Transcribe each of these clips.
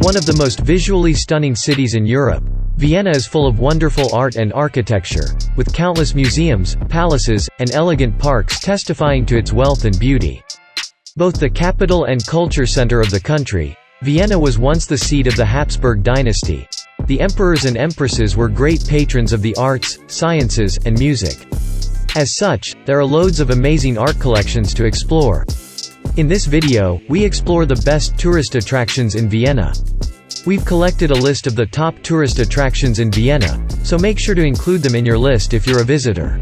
one of the most visually stunning cities in Europe, Vienna is full of wonderful art and architecture, with countless museums, palaces, and elegant parks testifying to its wealth and beauty. Both the capital and culture center of the country, Vienna was once the seat of the Habsburg dynasty. The emperors and empresses were great patrons of the arts, sciences, and music. As such, there are loads of amazing art collections to explore. In this video, we explore the best tourist attractions in Vienna. We've collected a list of the top tourist attractions in Vienna, so make sure to include them in your list if you're a visitor.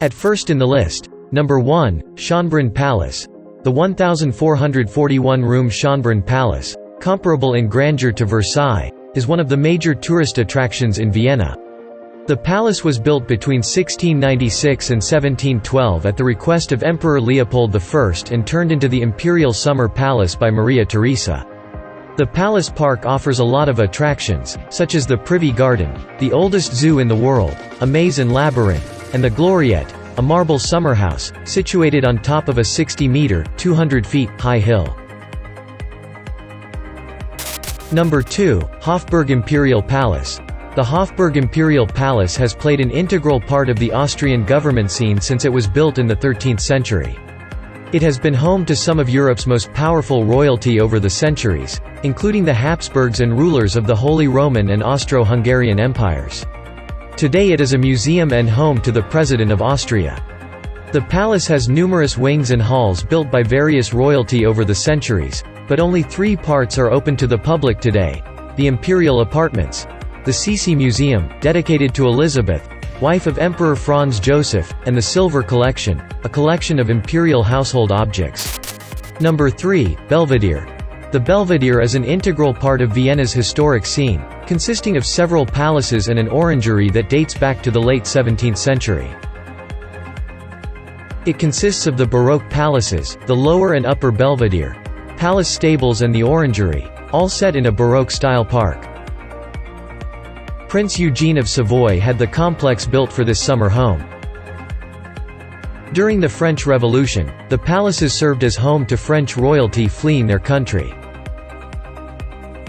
At first in the list, number 1, Schönbrunn Palace. The 1,441-room Schönbrunn Palace, comparable in grandeur to Versailles, is one of the major tourist attractions in Vienna. The palace was built between 1696 and 1712 at the request of Emperor Leopold I and turned into the Imperial Summer Palace by Maria Theresa. The palace park offers a lot of attractions, such as the Privy Garden, the oldest zoo in the world, a maze and labyrinth, and the Gloriette, a marble summerhouse, situated on top of a 60-meter, 200 feet, high hill. Number 2, Hofburg Imperial Palace. The Hofburg Imperial Palace has played an integral part of the Austrian government scene since it was built in the 13th century. It has been home to some of Europe's most powerful royalty over the centuries, including the Habsburgs and rulers of the Holy Roman and Austro-Hungarian empires. Today it is a museum and home to the President of Austria. The palace has numerous wings and halls built by various royalty over the centuries, but only 3 parts are open to the public today: the Imperial Apartments, the Sisi Museum, dedicated to Elizabeth, wife of Emperor Franz Joseph, and the Silver Collection, a collection of imperial household objects. Number 3, Belvedere. The Belvedere is an integral part of Vienna's historic scene, consisting of several palaces and an orangery that dates back to the late 17th century. It consists of the Baroque palaces, the lower and upper Belvedere, palace stables and the orangery, all set in a Baroque-style park. Prince Eugene of Savoy had the complex built for this summer home. During the French Revolution, the palaces served as home to French royalty fleeing their country.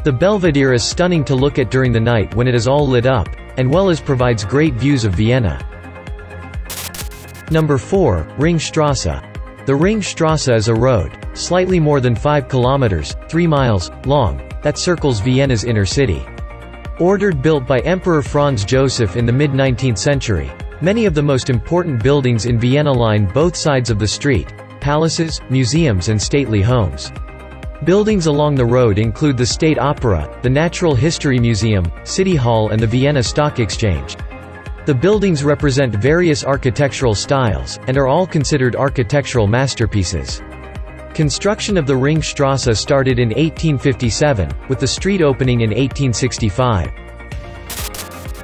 The Belvedere is stunning to look at during the night when it is all lit up, and well as provides great views of Vienna. Number 4, Ringstrasse. The Ringstrasse is a road, slightly more than 5 kilometers, 3 miles, long, that circles Vienna's inner city. Built by Emperor Franz Joseph in the mid-19th century, many of the most important buildings in Vienna line both sides of the street: palaces, museums and stately homes. Buildings along the road include the State Opera, the Natural History Museum, City Hall and the Vienna Stock Exchange. The buildings represent various architectural styles, and are all considered architectural masterpieces. Construction of the Ringstrasse started in 1857, with the street opening in 1865.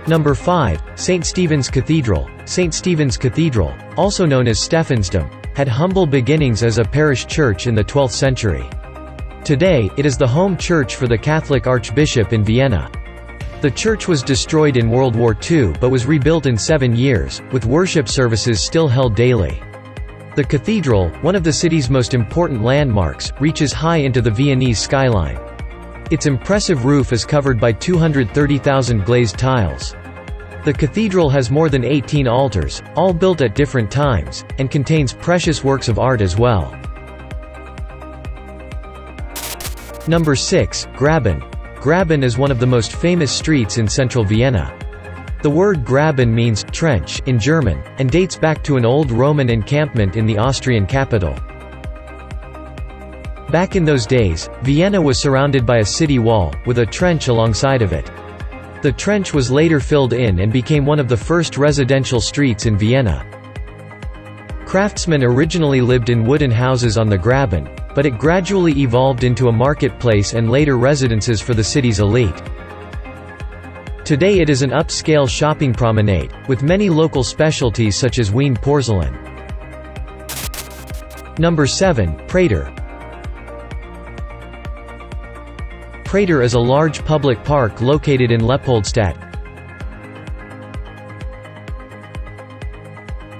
Number 5, St. Stephen's Cathedral. St. Stephen's Cathedral, also known as Stephansdom, had humble beginnings as a parish church in the 12th century. Today, it is the home church for the Catholic Archbishop in Vienna. The church was destroyed in World War II but was rebuilt in 7 years, with worship services still held daily. The cathedral, one of the city's most important landmarks, reaches high into the Viennese skyline. Its impressive roof is covered by 230,000 glazed tiles. The cathedral has more than 18 altars, all built at different times, and contains precious works of art as well. Number 6, Graben. Graben is one of the most famous streets in central Vienna. The word Graben means trench in German, and dates back to an old Roman encampment in the Austrian capital. Back in those days, Vienna was surrounded by a city wall, with a trench alongside of it. The trench was later filled in and became one of the first residential streets in Vienna. Craftsmen originally lived in wooden houses on the Graben, but it gradually evolved into a marketplace and later residences for the city's elite. Today it is an upscale shopping promenade, with many local specialties such as Wien porcelain. Number 7, Prater. Prater is a large public park located in Leopoldstadt.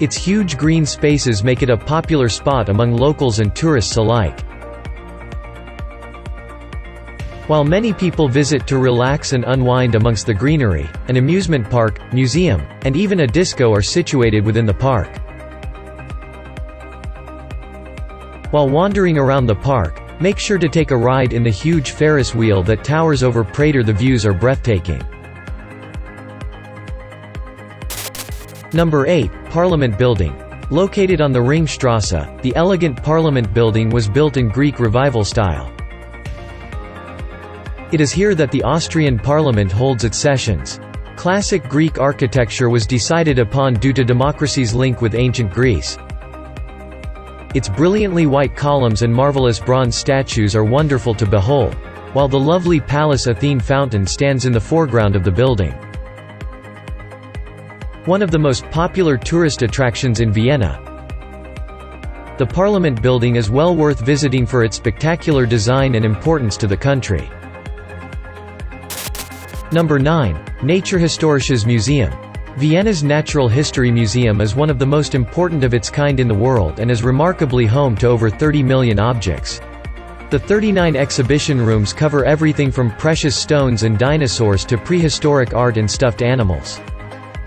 Its huge green spaces make it a popular spot among locals and tourists alike. While many people visit to relax and unwind amongst the greenery, an amusement park, museum, and even a disco are situated within the park. While wandering around the park, make sure to take a ride in the huge Ferris wheel that towers over Prater. The views are breathtaking. Number 8. Parliament Building. Located on the Ringstrasse, the elegant Parliament Building was built in Greek Revival style. It is here that the Austrian Parliament holds its sessions. Classic Greek architecture was decided upon due to democracy's link with ancient Greece. Its brilliantly white columns and marvelous bronze statues are wonderful to behold, while the lovely Palace Athene fountain stands in the foreground of the building. One of the most popular tourist attractions in Vienna, the Parliament Building is well worth visiting for its spectacular design and importance to the country. Number 9. Naturhistorisches Museum. Vienna's Natural History Museum is one of the most important of its kind in the world and is remarkably home to over 30 million objects. The 39 exhibition rooms cover everything from precious stones and dinosaurs to prehistoric art and stuffed animals.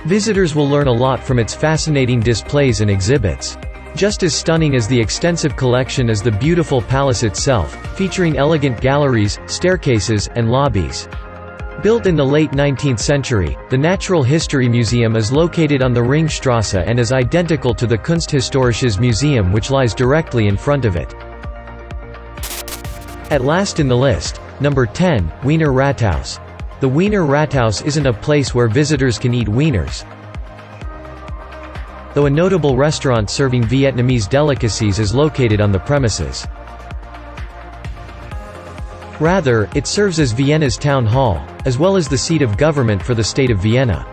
Visitors will learn a lot from its fascinating displays and exhibits. Just as stunning as the extensive collection is the beautiful palace itself, featuring elegant galleries, staircases, and lobbies. Built in the late 19th century, the Natural History Museum is located on the Ringstrasse and is identical to the Kunsthistorisches Museum, which lies directly in front of it. At last in the list, number 10, Wiener Rathaus. The Wiener Rathaus isn't a place where visitors can eat wieners, though a notable restaurant serving Vietnamese delicacies is located on the premises. Rather, it serves as Vienna's town hall, as well as the seat of government for the state of Vienna.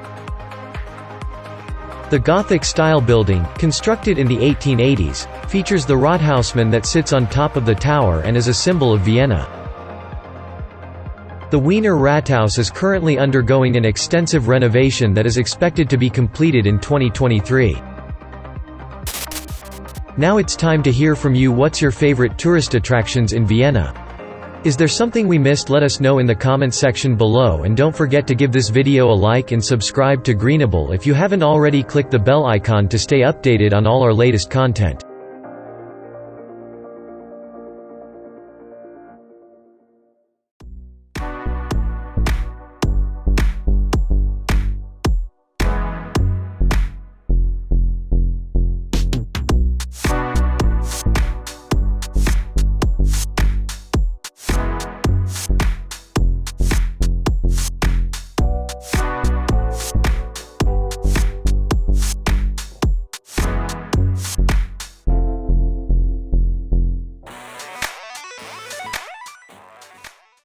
The Gothic-style building, constructed in the 1880s, features the Rathausmann that sits on top of the tower and is a symbol of Vienna. The Wiener Rathaus is currently undergoing an extensive renovation that is expected to be completed in 2023. Now it's time to hear from you. What's your favorite tourist attractions in Vienna? Is there something we missed? Let us know in the comment section below, and don't forget to give this video a like and subscribe to Greenable if you haven't already. Click the bell icon to stay updated on all our latest content.